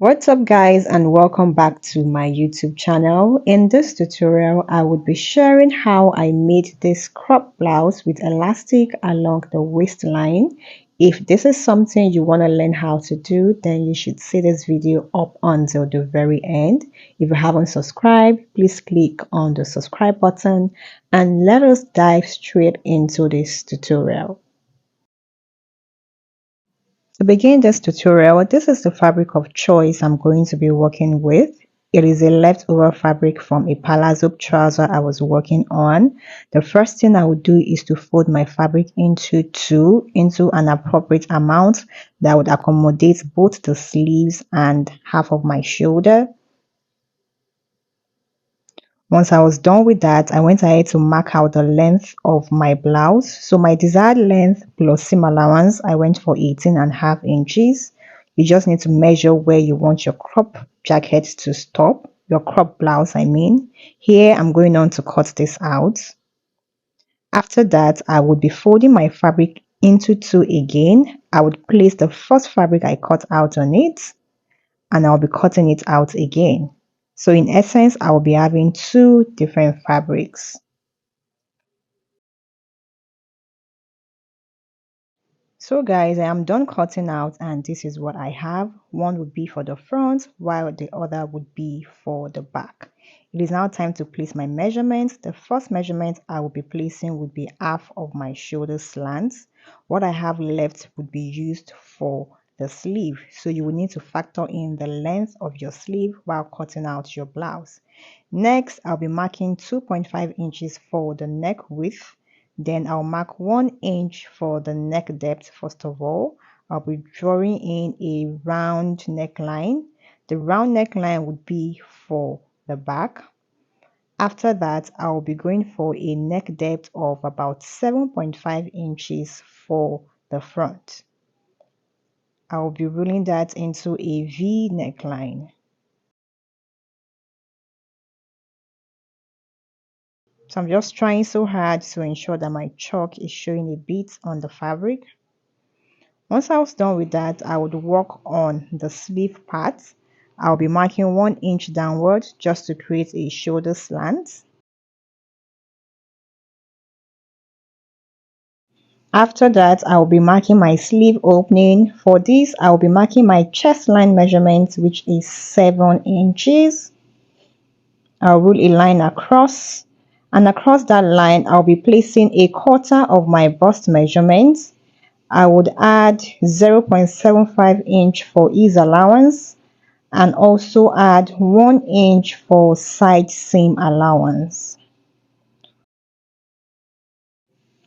What's up guys, and welcome back to my YouTube channel. In this tutorial I would be sharing how I made this crop blouse with elastic along the waistline. If this is something you want to learn how to do, then you should see this video up until the very end. If you haven't subscribed, please click on the subscribe button and let us dive straight into this tutorial. To begin this tutorial, this is the fabric of choice I'm going to be working with. It is a leftover fabric from a palazzo trouser I was working on. The first thing I would do is to fold my fabric into an appropriate amount that would accommodate both the sleeves and half of my shoulder. Once I was done with that, I went ahead to mark out the length of my blouse. So my desired length plus seam allowance, I went for 18.5 inches. You just need to measure where you want your crop jacket to stop, your crop blouse, I mean. Here, I'm going on to cut this out. After that, I would be folding my fabric into two again. I would place the first fabric I cut out on it, and I'll be cutting it out again. So in essence, I will be having two different fabrics. So guys, I am done cutting out and this is what I have. One would be for the front while the other would be for the back. It is now time to place my measurements. The first measurement I will be placing would be half of my shoulder slants. What I have left would be used for the sleeve. So you will need to factor in the length of your sleeve while cutting out your blouse. Next, I'll be marking 2.5 inches for the neck width. Then I'll mark 1 inch for the neck depth. First of all, I'll be drawing in a round neckline. The round neckline would be for the back. After that, I'll be going for a neck depth of about 7.5 inches for the front. I'll be rolling that into a V neckline. So I'm just trying so hard to ensure that my chalk is showing a bit on the fabric. Once I was done with that, I would work on the sleeve part. I'll be marking 1 inch downward just to create a shoulder slant. After that, I'll be marking my sleeve opening. For this, I'll be marking my chest line measurement, which is 7 inches. I'll rule a line across, and across that line, I'll be placing a quarter of my bust measurement. I would add 0.75 inch for ease allowance and also add 1 inch for side seam allowance.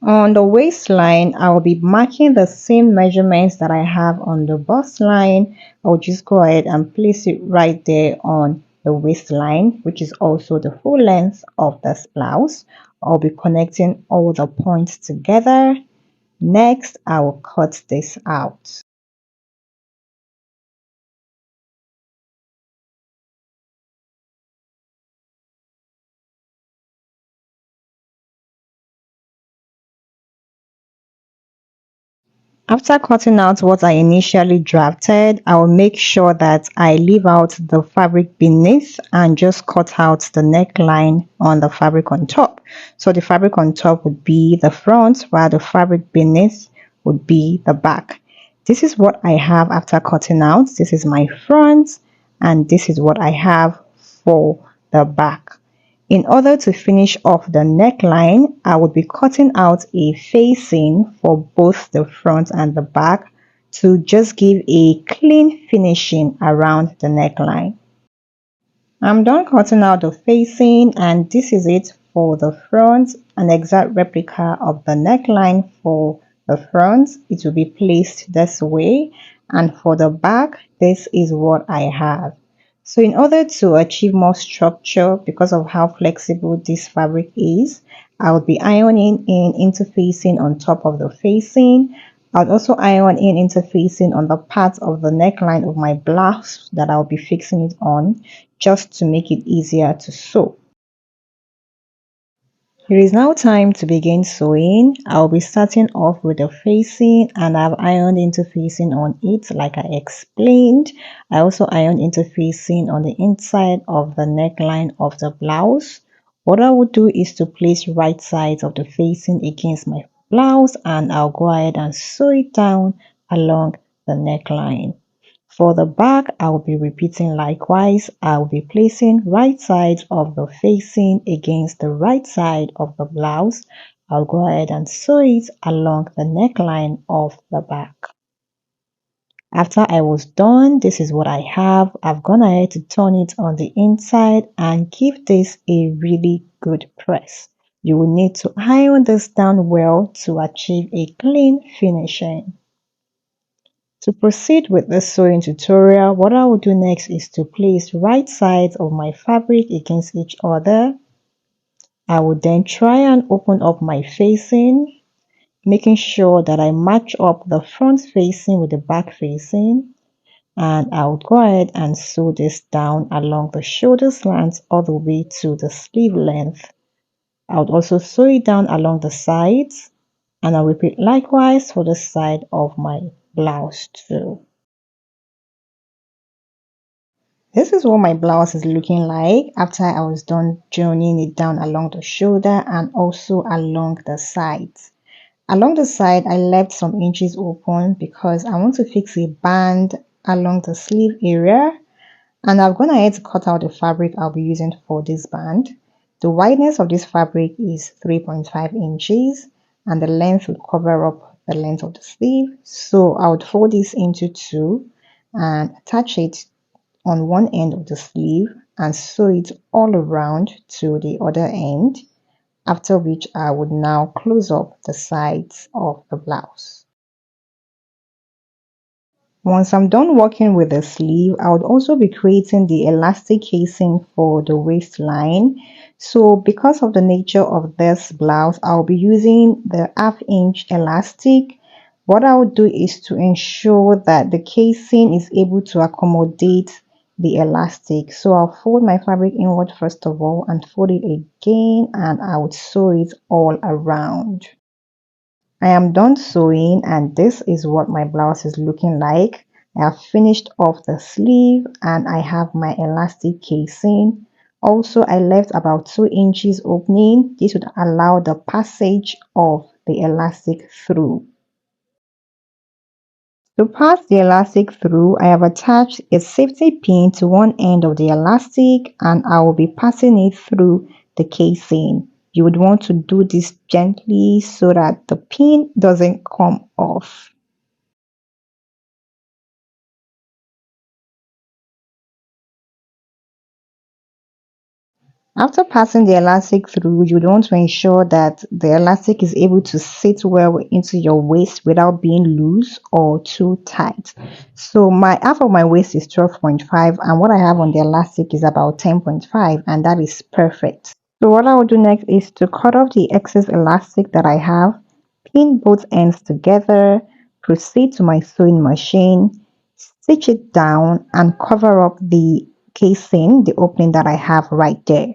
On the waistline, I will be marking the same measurements that I have on the bust line. I'll just go ahead and place it right there on the waistline, which is also the full length of this blouse. I'll be connecting all the points together. Next, I will cut this out. After cutting out what I initially drafted, I will make sure that I leave out the fabric beneath and just cut out the neckline on the fabric on top. So the fabric on top would be the front, while the fabric beneath would be the back. This is what I have after cutting out. This is my front and this is what I have for the back. In order to finish off the neckline, I would be cutting out a facing for both the front and the back to just give a clean finishing around the neckline. I'm done cutting out the facing and this is it for the front, an exact replica of the neckline for the front. It will be placed this way, and for the back, this is what I have. So in order to achieve more structure, because of how flexible this fabric is, I will be ironing in interfacing on top of the facing. I'll also iron in interfacing on the part of the neckline of my blouse that I'll be fixing it on, just to make it easier to sew. It is now time to begin sewing. I'll be starting off with the facing, and I've ironed interfacing on it like I explained. I also ironed interfacing on the inside of the neckline of the blouse. What I would do is to place right sides of the facing against my blouse, and I'll go ahead and sew it down along the neckline. For the back, I will be repeating likewise. I will be placing right side of the facing against the right side of the blouse. I'll go ahead and sew it along the neckline of the back. After I was done, this is what I have. I've gone ahead to turn it on the inside and give this a really good press. You will need to iron this down well to achieve a clean finishing. To proceed with the sewing tutorial, what I will do next is to place right sides of my fabric against each other. I will then try and open up my facing, making sure that I match up the front facing with the back facing. And I would go ahead and sew this down along the shoulder slants all the way to the sleeve length. I would also sew it down along the sides, and I'll repeat likewise for the side of my blouse too. This is what my blouse is looking like after I was done joining it down along the shoulder and also along the sides. Along the side, I left some inches open because I want to fix a band along the sleeve area, and I've gone ahead to cut out the fabric I'll be using for this band. The wideness of this fabric is 3.5 inches and the length will cover up the length of the sleeve. So I would fold this into two and attach it on one end of the sleeve and sew it all around to the other end, after which I would now close up the sides of the blouse. Once I'm done working with the sleeve, I would also be creating the elastic casing for the waistline. So because of the nature of this blouse, I'll be using the 1/2 inch elastic. What I would do is to ensure that the casing is able to accommodate the elastic. So I'll fold my fabric inward first of all and fold it again, and I would sew it all around. I am done sewing, and this is what my blouse is looking like. I have finished off the sleeve and I have my elastic casing. Also, I left about 2 inches opening. This would allow the passage of the elastic through. To pass the elastic through, I have attached a safety pin to one end of the elastic and I will be passing it through the casing. You would want to do this gently so that the pin doesn't come off. After passing the elastic through, you want to ensure that the elastic is able to sit well into your waist without being loose or too tight. So my half of my waist is 12.5 and what I have on the elastic is about 10.5, and that is perfect. So what I will do next is to cut off the excess elastic that I have, pin both ends together, proceed to my sewing machine, stitch it down and cover up the casing, the opening that I have right there.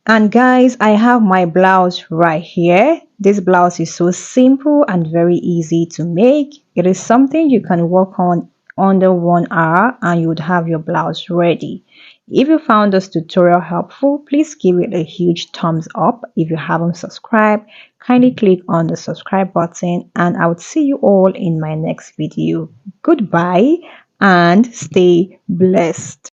And guys, I have my blouse right here. This blouse is so simple and very easy to make. It is something you can work on under 1 hour and you would have your blouse ready. If you found this tutorial helpful, please give it a huge thumbs up. If you haven't subscribed, kindly click on the subscribe button, and I would see you all in my next video. Goodbye and stay blessed.